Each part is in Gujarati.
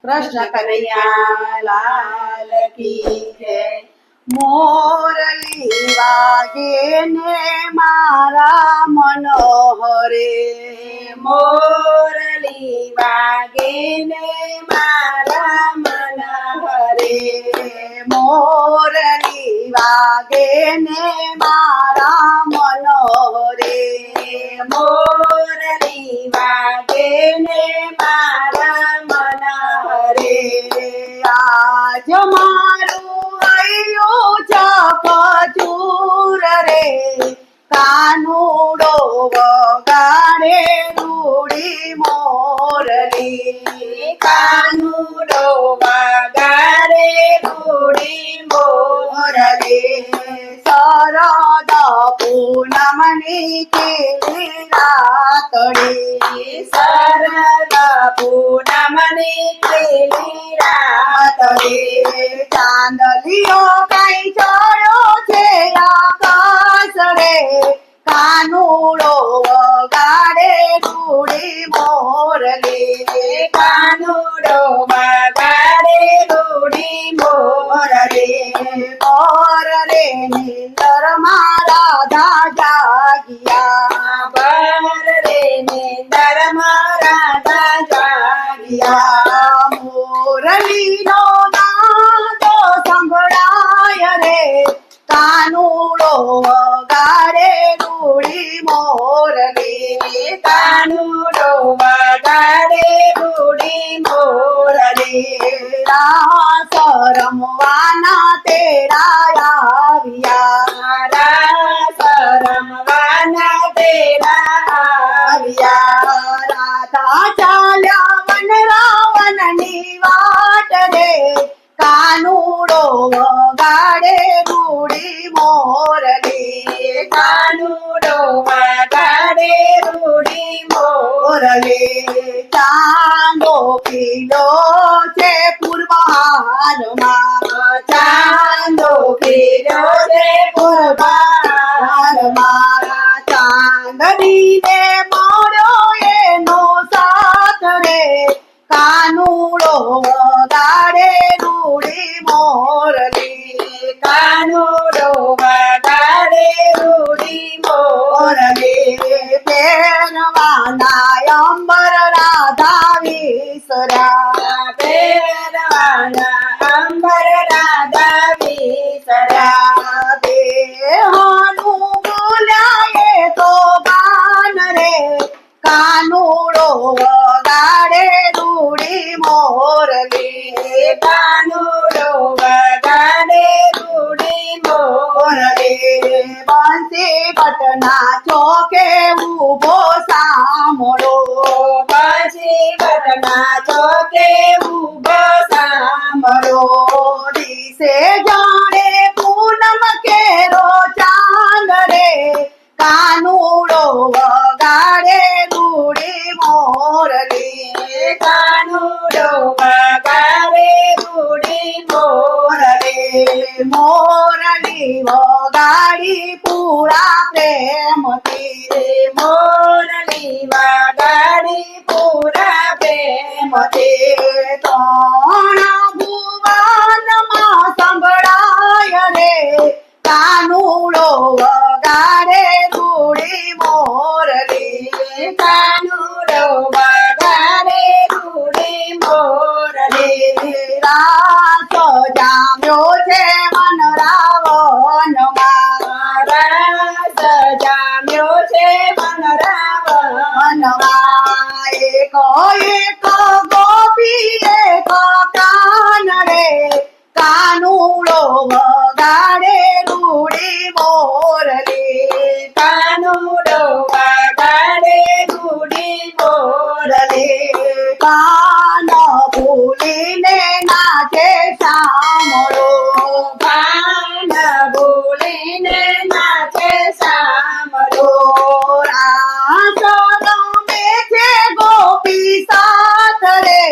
કૃષ્ણ કનૈયા લાલ કી જય। મોરલી વાગે ને મારા મનોહરે, મોરલી વાગે ને મારા મનોહરે, મોરલી વાગે ને મારા મનોહરે, મોરલી વાગે ને મારા મનોહરે। આજ મારું હૈયું ચકચૂર રે, કાનુડો વગાડે રૂડી મોરલી, કાનુડો વગાડે રૂડી મોરલી। શરદ પૂનમની કેલી રાતડી, શરદ પૂનમની પેલી રાતડી, ચાંદલિયો કઈ ચડ્યો છે આકાશ રે, કાનુડો વગાડે રૂડી મોરલી, કાનુડો વગાડે રૂડી મોરલી। મોર રે નીંદર મારા રાધા જાગ્યા, બર રે નીંદર રાધા જાગ્યા। મોરલીનો નાદો સંભળાય રે, કાનુડો વગાડે રૂડી મોરલી, કાનુડો વગાડે રૂડી મોરલી। રાસ રમવાના તેડા આવ્યા, રાસ રમવાના તેડા આવ્યા। રાધા ચાલ્યા વન રાવણની વાટ રે, કાનુડો વગાડે રૂડી મોરલી, કાનુડો વગાડે રૂડી મોરલી। ચાંદો પીલો છે પૂર્વહારમાં, ચાંદો પીળો છે પૂર્વહારમાં, ચાંદડીને મળ્યો એનો સાથ રે, કાનુડો વગાડે રૂડી મોરલી, કાનુડો વગાડે રૂડી મોરલી। પહેરવાના અંબર રાધા વિસરા, પહેરવાના અંબર રાધા વિસરા। દેહનું બોલ્યા એ તો ગાન રે, કાનુડો વગાડે રૂડી મોરલી, કાનુડો વગાડે રૂડી મોરલી। બંસી પટના ચોકે ઉભો સાંભળો, પછી ઘટના ચોકે ઉભો સાંભળો, દિશે જાણે પૂનમ કેરો ચાંદ રે, કાનુડો વગાડે રૂડી મોરલી, કાનુડો વગાડે રૂડી મોરલી। મોરલી વગાડી પૂરા પ્રેમથી, મોરલી વગાડી પૂરા પ્રેમથી, ત્રણ ભુવનમાં સંભળાય રે, કાનુડો વગાડે રૂડી મોરલી, કાનુડો વગાડે રૂડી મોરલી। રાત જામ્યો છે મન રાવણમાં, રાસ જામ્યો છે મન રાવણમાં, એક એક ગોપી એક કાન રે, કાનુડો વગાડે રૂડી મોરલી, કાનુડો વગાડે રૂડી મોરલી। કાન ભૂલીને નાચે સાંભળો, ભાન ભૂલીને નાચે સાંભળો, રાસ રમે છે ગોપી સાથ રે,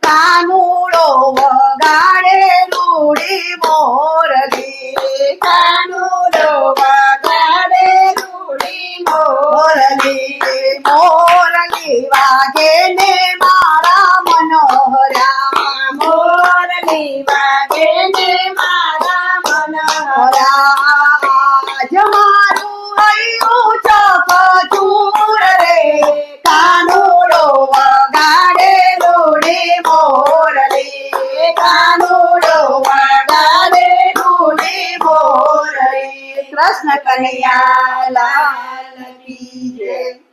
કાનુડો વગાડે રૂડી મોરલી, કાનુડો વગાડે રૂડી મોરલી। મોરલી વાગે ને મારા મનોહરા, કાનુડો વગાડે રૂડી મોર. કૃષ્ણ કનૈયા લાલ કી જય.